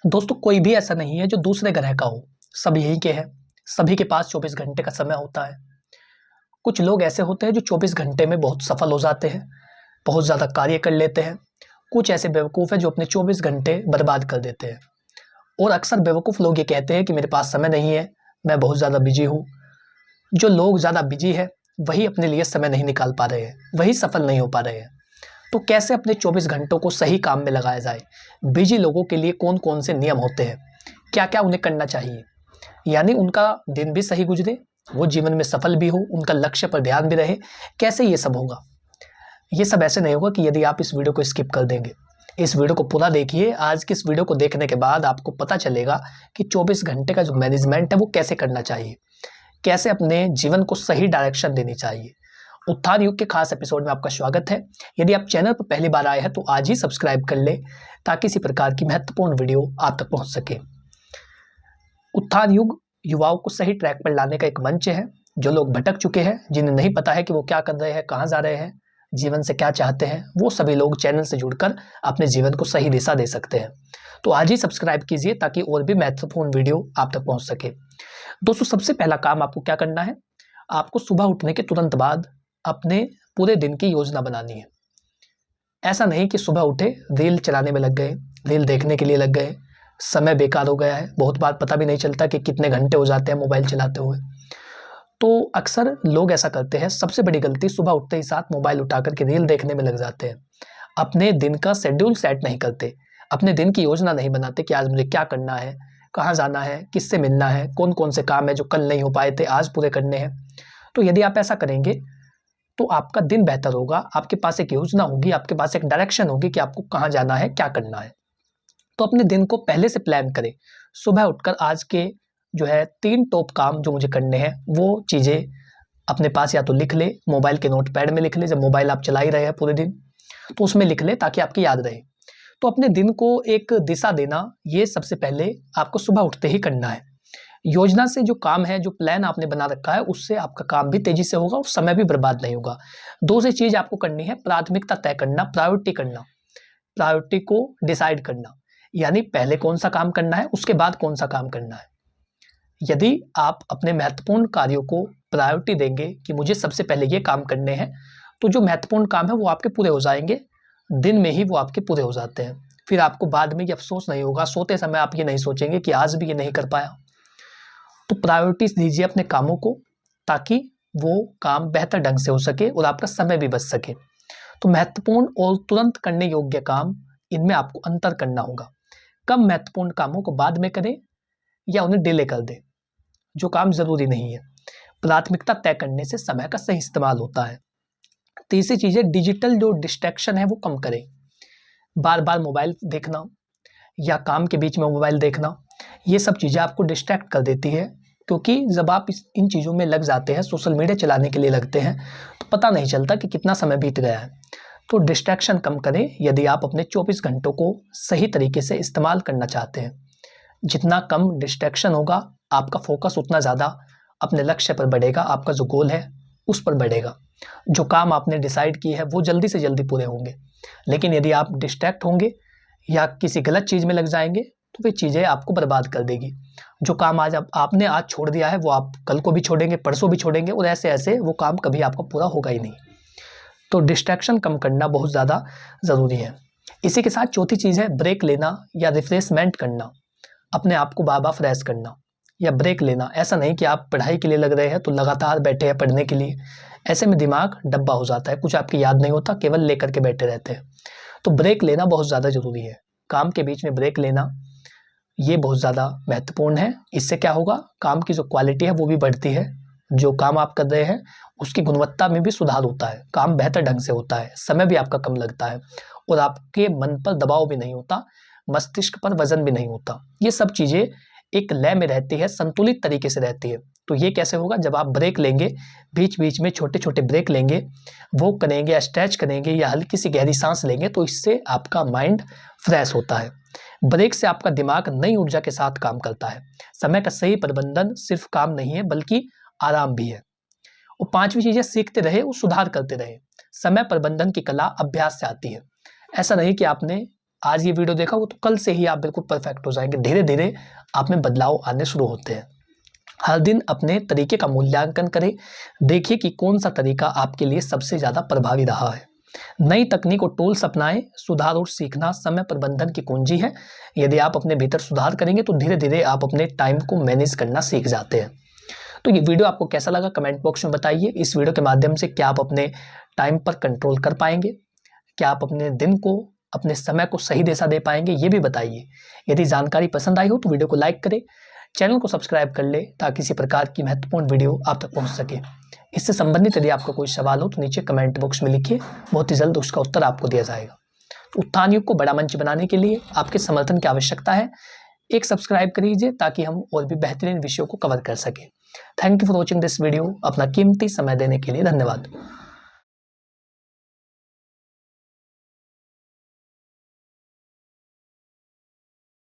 दोस्तों, कोई भी ऐसा नहीं है जो दूसरे ग्रह का हो। सब यहीं के हैं। सभी के पास 24 घंटे का समय होता है। कुछ लोग ऐसे होते हैं जो 24 घंटे में बहुत सफल हो जाते हैं, बहुत ज़्यादा कार्य कर लेते हैं। कुछ ऐसे बेवकूफ़ हैं जो अपने 24 घंटे बर्बाद कर देते हैं। और अक्सर बेवकूफ़ लोग ये कहते हैं कि मेरे पास समय नहीं है, मैं बहुत ज़्यादा बिजी हूँ। जो लोग ज़्यादा बिजी है वही अपने लिए समय नहीं निकाल पा रहे हैं, वही सफल नहीं हो पा रहे हैं। तो कैसे अपने 24 घंटों को सही काम में लगाया जाए? बिजी लोगों के लिए कौन कौन से नियम होते हैं, क्या क्या उन्हें करना चाहिए, यानी उनका दिन भी सही गुजरे, वो जीवन में सफल भी हो, उनका लक्ष्य पर ध्यान भी रहे। कैसे ये सब होगा? ये सब ऐसे नहीं होगा कि यदि आप इस वीडियो को स्किप कर देंगे। इस वीडियो को पूरा देखिए। आज की इस वीडियो को देखने के बाद आपको पता चलेगा कि 24 घंटे का जो मैनेजमेंट है वो कैसे करना चाहिए, कैसे अपने जीवन को सही डायरेक्शन देनी चाहिए। उत्थान युग के खास एपिसोड में आपका स्वागत है। यदि आप चैनल पर पहली बार आए हैं तो आज ही सब्सक्राइब कर ले, ताकि इसी प्रकार की महत्वपूर्ण वीडियो आप तक पहुंच सके। उत्थान युग युवाओं को सही ट्रैक पर लाने का एक मंच है। जो लोग भटक चुके हैं, जिन्हें नहीं पता है कि वो क्या कर रहे हैं, कहाँ जा रहे हैं, जीवन से क्या चाहते हैं, वो सभी लोग चैनल से जुड़कर अपने जीवन को सही दिशा दे सकते हैं। तो आज ही सब्सक्राइब कीजिए ताकि और भी महत्वपूर्ण वीडियो आप तक पहुंच सके। दोस्तों, सबसे पहला काम आपको क्या करना है? आपको सुबह उठने के तुरंत बाद अपने पूरे दिन की योजना बनानी है। ऐसा नहीं कि सुबह उठे, रील चलाने में लग गए, रील देखने के लिए लग गए, समय बेकार हो गया है। बहुत बार पता भी नहीं चलता कि कितने घंटे हो जाते हैं मोबाइल चलाते हुए। तो अक्सर लोग ऐसा करते हैं। सबसे बड़ी गलती, सुबह उठते ही साथ मोबाइल उठा करके रील देखने में लग जाते हैं। अपने दिन का शेड्यूल सेट नहीं करते, अपने दिन की योजना नहीं बनाते कि आज मुझे क्या करना है, कहाँ जाना है, किससे मिलना है, कौन कौन से काम है जो कल नहीं हो पाए थे आज पूरे करने हैं। तो यदि आप ऐसा करेंगे तो आपका दिन बेहतर होगा। आपके पास एक योजना होगी, आपके पास एक डायरेक्शन होगी कि आपको कहाँ जाना है, क्या करना है। तो अपने दिन को पहले से प्लान करें। सुबह उठकर आज के जो है 3 टॉप काम जो मुझे करने हैं वो चीज़ें अपने पास या तो लिख ले, मोबाइल के नोटपैड में लिख ले। जब मोबाइल आप चला ही रहे हैं पूरे दिन तो उसमें लिख ले ताकि आपकी याद रहे। तो अपने दिन को एक दिशा देना, ये सबसे पहले आपको सुबह उठते ही करना है। योजना से जो काम है, जो प्लान आपने बना रखा है, उससे आपका काम भी तेजी से होगा और समय भी बर्बाद नहीं होगा। 2 से चीज आपको करनी है। प्राथमिकता तय करना, प्रायोरिटी करना, प्रायोरिटी को डिसाइड करना, यानी पहले कौन सा काम करना है, उसके बाद कौन सा काम करना है। यदि आप अपने महत्वपूर्ण कार्यों को प्रायोरिटी देंगे कि मुझे सबसे पहले ये काम करने हैं, तो जो महत्वपूर्ण काम है वो आपके पूरे हो जाएंगे। दिन में ही वो आपके पूरे हो जाते हैं। फिर आपको बाद में ये अफसोस नहीं होगा। सोते समय आप ये नहीं सोचेंगे कि आज भी ये नहीं कर पाया। तो प्रायोरिटीज दीजिए अपने कामों को, ताकि वो काम बेहतर ढंग से हो सके और आपका समय भी बच सके। तो महत्वपूर्ण और तुरंत करने योग्य काम, इनमें आपको अंतर करना होगा। कम महत्वपूर्ण कामों को बाद में करें या उन्हें डिले कर दें, जो काम जरूरी नहीं है। प्राथमिकता तय करने से समय का सही इस्तेमाल होता है। तीसरी चीज है, डिजिटल जो डिस्ट्रैक्शन है वो कम करें। बार बार मोबाइल देखना या काम के बीच में मोबाइल देखना, ये सब चीज़ें आपको डिस्ट्रैक्ट कर देती है। क्योंकि जब आप इन चीज़ों में लग जाते हैं, सोशल मीडिया चलाने के लिए लगते हैं, तो पता नहीं चलता कि कितना समय बीत गया है। तो डिस्ट्रैक्शन कम करें यदि आप अपने 24 घंटों को सही तरीके से इस्तेमाल करना चाहते हैं। जितना कम डिस्ट्रैक्शन होगा, आपका फोकस उतना ज़्यादा अपने लक्ष्य पर बढ़ेगा, आपका जो गोल है उस पर बढ़ेगा। जो काम आपने डिसाइड किए हैं वो जल्दी से जल्दी पूरे होंगे। लेकिन यदि आप डिस्ट्रैक्ट होंगे या किसी गलत चीज़ में लग जाएंगे तो वे चीज़ें आपको बर्बाद कर देगी। जो काम आज आपने आज छोड़ दिया है वो आप कल को भी छोड़ेंगे, परसों भी छोड़ेंगे, और ऐसे ऐसे वो काम कभी आपका पूरा होगा ही नहीं। तो डिस्ट्रैक्शन कम करना बहुत ज़्यादा ज़रूरी है। इसी के साथ चौथी चीज़ है ब्रेक लेना या रिफ्रेशमेंट करना। अपने आप को बार बार फ्रेश करना या ब्रेक लेना। ऐसा नहीं कि आप पढ़ाई के लिए लग रहे हैं तो लगातार बैठे हैं पढ़ने के लिए। ऐसे में दिमाग डब्बा हो जाता है, कुछ आपकी याद नहीं होता, केवल लेकर के बैठे रहते हैं। तो ब्रेक लेना बहुत ज़्यादा ज़रूरी है। काम के बीच में ब्रेक लेना ये बहुत ज़्यादा महत्वपूर्ण है। इससे क्या होगा, काम की जो क्वालिटी है वो भी बढ़ती है। जो काम आप कर रहे हैं उसकी गुणवत्ता में भी सुधार होता है, काम बेहतर ढंग से होता है, समय भी आपका कम लगता है और आपके मन पर दबाव भी नहीं होता, मस्तिष्क पर वजन भी नहीं होता। ये सब चीज़ें एक लय में रहती है, संतुलित तरीके से रहती है। तो ये कैसे होगा, जब आप ब्रेक लेंगे, बीच बीच में छोटे छोटे ब्रेक लेंगे, वो करेंगे, स्ट्रेच करेंगे या हल्की सी गहरी सांस लेंगे, तो इससे आपका माइंड फ्रेश होता है। ब्रेक से आपका दिमाग नई ऊर्जा के साथ काम करता है। समय का सही प्रबंधन सिर्फ काम नहीं है बल्कि आराम भी है। और पांचवी चीज है, सीखते रहे और सुधार करते रहे। समय प्रबंधन की कला अभ्यास से आती है। ऐसा नहीं कि आपने आज ये वीडियो देखा हो तो कल से ही आप बिल्कुल परफेक्ट हो जाएंगे। धीरे धीरे आप में बदलाव आने शुरू होते हैं। हर दिन अपने तरीके का मूल्यांकन करें, देखिए कि कौन सा तरीका आपके लिए सबसे ज़्यादा प्रभावी रहा है। नई तकनीक और टूल्स अपनाएं। सुधार और सीखना समय प्रबंधन की कुंजी है। यदि आप अपने भीतर सुधार करेंगे तो धीरे धीरे आप अपने टाइम को मैनेज करना सीख जाते हैं। तो ये वीडियो आपको कैसा लगा कमेंट बॉक्स में बताइए। इस वीडियो के माध्यम से क्या आप अपने टाइम पर कंट्रोल कर पाएंगे, क्या आप अपने दिन को, अपने समय को सही दिशा दे पाएंगे, ये भी बताइए। यदि जानकारी पसंद आई हो तो वीडियो को लाइक करें, चैनल को सब्सक्राइब कर ले ताकि इसी प्रकार की महत्वपूर्ण वीडियो आप तक पहुंच सके। इससे संबंधित यदि आपका कोई सवाल हो तो नीचे कमेंट बॉक्स में लिखिए, बहुत ही जल्द उसका उत्तर आपको दिया जाएगा। उत्थान युग को बड़ा मंच बनाने के लिए आपके समर्थन की आवश्यकता है। एक सब्सक्राइब करिए ताकि हम और भी बेहतरीन विषयों को कवर कर सके। Thank you for watching this video. अपना कीमती समय देने के लिए धन्यवाद।